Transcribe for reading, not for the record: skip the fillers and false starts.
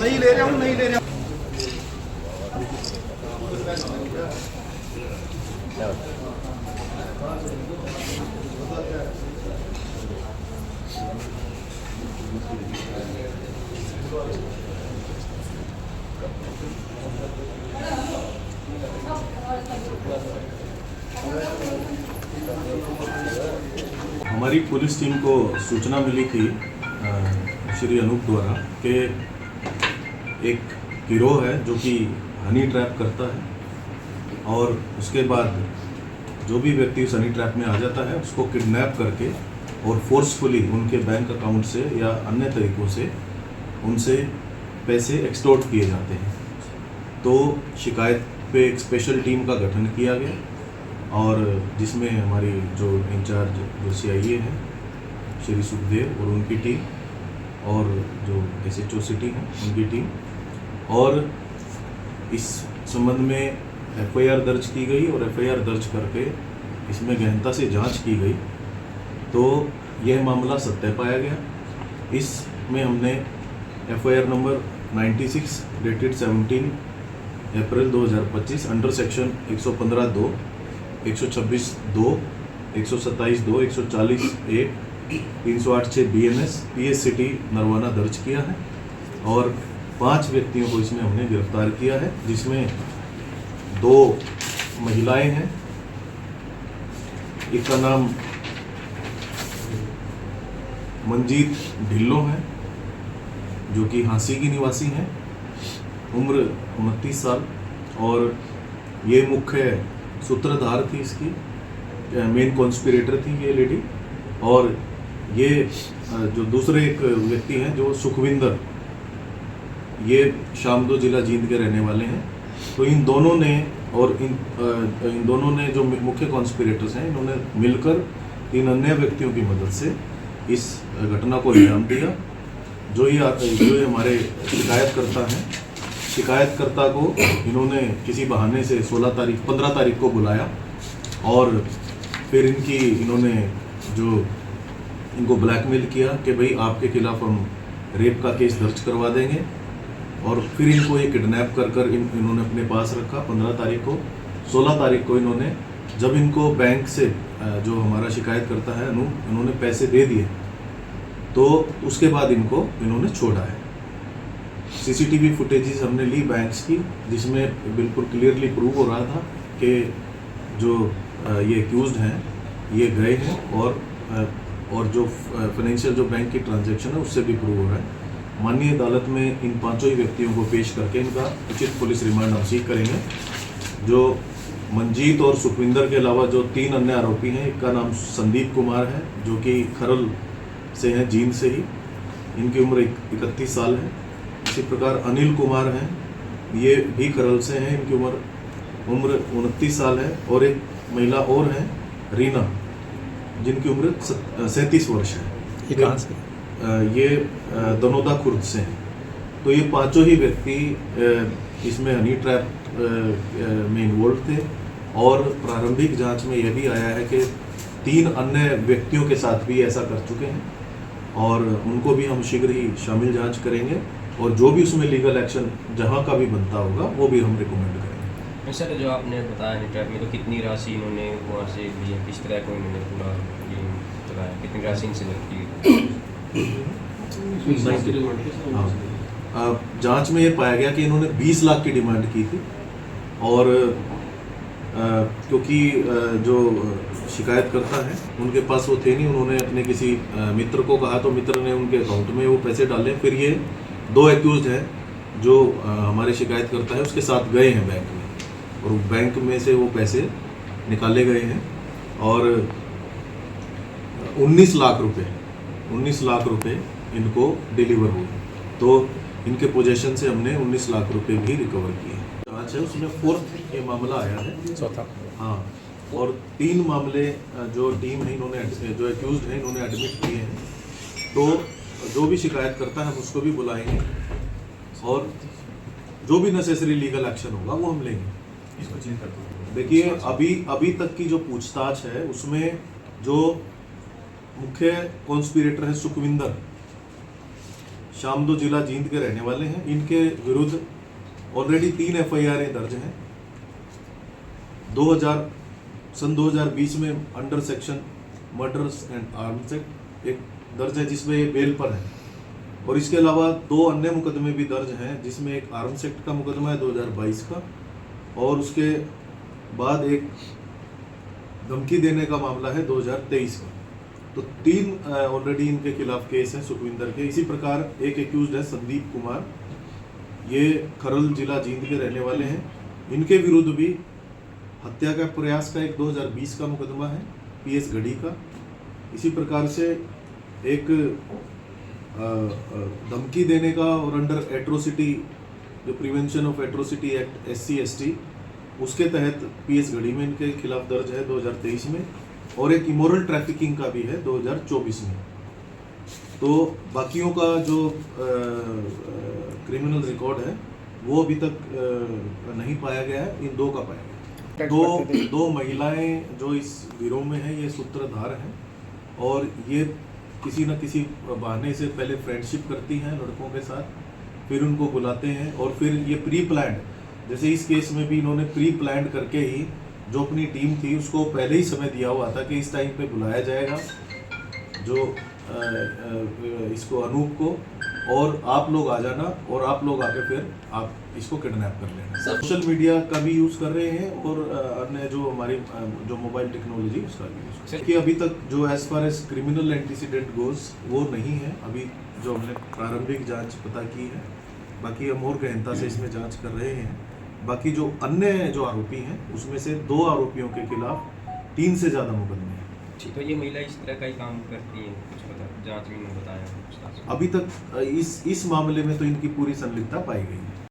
नहीं ले रहा हूँ, नहीं ले रहा हूँ। हमारी पुलिस टीम को सूचना मिली थी श्री अनूप द्वारा कि एक गिरोह है जो कि हनी ट्रैप करता है और उसके बाद जो भी व्यक्ति उस हनी ट्रैप में आ जाता है उसको किडनैप करके और फोर्सफुली उनके बैंक अकाउंट से या अन्य तरीक़ों से उनसे पैसे एक्सटॉर्ट किए जाते हैं। तो शिकायत पे एक स्पेशल टीम का गठन किया गया और जिसमें हमारी जो इंचार्ज जो CIA हैं श्री सुखदेव और उनकी टीम और जो SHO सिटी हैं उनकी टीम, और इस संबंध में FIR दर्ज की गई और FIR दर्ज करके इसमें गहनता से जांच की गई तो यह मामला सत्य पाया गया। इसमें हमने FIR नंबर 96 डेटेड 17 अप्रैल 2025 under section 115(2), 126(2), 127(2), 140(1), 308(6) BNS PS city Narwana दर्ज किया है और 5 व्यक्तियों को इसमें हमने गिरफ्तार किया है, जिसमें 2 महिलाएं हैं। एक का नाम मंजीत ढिल्लो है जो कि हांसी की निवासी हैं, उम्र 29 साल, और ये मुख्य सूत्रधार थी, इसकी मेन कॉन्स्पिरेटर थी ये लेडी। और ये जो दूसरे एक व्यक्ति हैं जो सुखविंदर, ये शामदो जिला जींद के रहने वाले हैं। तो इन दोनों ने और इन दोनों ने जो मुख्य कॉन्स्पिरेटर्स हैं, इन्होंने मिलकर 3 अन्य व्यक्तियों की मदद से इस घटना को अंजाम दिया। जो ये हमारे शिकायतकर्ता हैं, शिकायतकर्ता को इन्होंने किसी बहाने से 15 तारीख को बुलाया और फिर इन्होंने जो इनको ब्लैकमेल किया कि भाई आपके खिलाफ हम रेप का केस दर्ज करवा देंगे, और फिर इनको ये किडनैप कर इन्होंने अपने पास रखा 15 तारीख को। 16 तारीख को इन्होंने जब इनको बैंक से जो हमारा शिकायतकर्ता है इन्होंने पैसे दे दिए तो उसके बाद इन्होंने छोड़ा है। CCTV फुटेजेस हमने ली बैंक्स की, जिसमें बिल्कुल क्लियरली प्रूव हो रहा था कि जो ये एक्यूज्ड हैं ये गए हैं और जो फाइनेंशियल जो बैंक की ट्रांजैक्शन है उससे भी प्रूव हो रहा है। माननीय अदालत में इन 5 ही व्यक्तियों को पेश करके इनका उचित पुलिस रिमांड हम सीख करेंगे। जो मंजीत और सुखविंदर के अलावा जो 3 अन्य आरोपी हैं, एक का नाम संदीप कुमार है जो कि खरल से हैं, जींद से ही, इनकी उम्र 31 साल है। इसी प्रकार अनिल कुमार हैं, ये भी खरल से हैं, इनकी उम्र 29 साल है। और एक महिला और है रीना, जिनकी उम्र 37 वर्ष है। ये कहाँ से? ये दनोदा खुर्द से हैं। तो ये 5 ही व्यक्ति इसमें हनी ट्रैप में इन्वॉल्व थे और प्रारंभिक जांच में यह भी आया है कि 3 अन्य व्यक्तियों के साथ भी ऐसा कर चुके हैं और उनको भी हम शीघ्र ही शामिल जांच करेंगे और जो भी उसमें लीगल एक्शन जहां का भी बनता होगा वो भी हम रिकमेंड करेंगे। सर, जो आपने बताया हनी ट्रैप में, तो कितनी राशि इन्होंने वहाँ से ली है, किस तरह को इन्होंने पूरा ये चलाया, कितनी राशि इनसे लगती हाँ, जांच में ये पाया गया कि इन्होंने 20 लाख की डिमांड की थी और क्योंकि जो शिकायतकर्ता हैं उनके पास वो थे नहीं, उन्होंने अपने किसी मित्र को कहा तो मित्र ने उनके अकाउंट में वो पैसे डाले। फिर ये 2 एक्यूज्ड हैं जो हमारे शिकायतकर्ता है उसके साथ गए हैं बैंक में और बैंक में से वो पैसे निकाले गए हैं और 19 लाख रुपए इनको डिलीवर हुए। तो इनके पोजीशन से हमने 19 लाख रुपए भी रिकवर किए। जांच है उसमें 4th ये मामला आया है, 4था। हाँ, और 3 मामले जो टीम है इन्होंने जो एक्यूज्ड हैं इन्होंने एडमिट किए हैं। तो जो भी शिकायत करता है हम उसको भी बुलाएंगे और जो भी नेसेसरी लीगल एक्शन होगा वो हम लेंगे। देखिए अभी तक की जो पूछताछ है उसमें जो मुख्य कॉन्स्पिरेटर है सुखविंदर, शामदो जिला जींद के रहने वाले हैं। इनके विरुद्ध ऑलरेडी 3 FIR दर्ज हैं। 2020 में under section murders and arms act एक दर्ज है जिसमें ये बेल पर है, और इसके अलावा 2 अन्य मुकदमे भी दर्ज हैं जिसमें एक आर्म्स एक्ट का मुकदमा है 2022 का, और उसके बाद एक धमकी देने का मामला है 2023 का। तो 3 ऑलरेडी इनके खिलाफ केस हैं सुखविंदर के। इसी प्रकार एक एक्यूज्ड है संदीप कुमार, ये खरल जिला जींद के रहने वाले हैं। इनके विरुद्ध भी हत्या का प्रयास का एक 2020 का मुकदमा है PS घड़ी का। इसी प्रकार से एक धमकी देने का और अंडर एट्रोसिटी, जो prevention of atrocity act SC/ST, उसके तहत PS घड़ी में इनके खिलाफ दर्ज है 2023 में, और एक इमोरल ट्रैफिकिंग का भी है 2024 में। तो बाकियों का जो क्रिमिनल रिकॉर्ड है वो अभी तक नहीं पाया गया है, इन 2 का पाया गया। दो महिलाएं जो इस गिरोह में हैं ये सूत्रधार हैं, और ये किसी न किसी बहाने से पहले फ्रेंडशिप करती हैं लड़कों के साथ, फिर उनको बुलाते हैं, और फिर ये प्री प्लान्ड, जैसे इस केस में भी इन्होंने प्री प्लान्ड करके ही जो अपनी टीम थी उसको पहले ही समय दिया हुआ था कि इस टाइम पे बुलाया जाएगा जो इसको अनूप को, और आप लोग आ जाना, और आप लोग आके फिर आप इसको किडनैप कर लेना। सोशल मीडिया का भी यूज़ कर रहे हैं, और अन्य जो हमारी जो मोबाइल टेक्नोलॉजी उसका भी यूज़ कि अभी तक जो as far as criminal antecedent goes वो नहीं है अभी, जो हमने प्रारंभिक जांच पता की है। बाकी हम और गहनता से इसमें जांच कर रहे हैं। बाकी जो अन्य जो आरोपी हैं उसमें से 2 आरोपियों के खिलाफ 3 से ज़्यादा मुकदमे हैं। तो ये महिला इस तरह का ही काम करती है, कुछ पता जांच में नहीं बताया अभी तक इस मामले में तो इनकी पूरी संलिप्तता पाई गई है।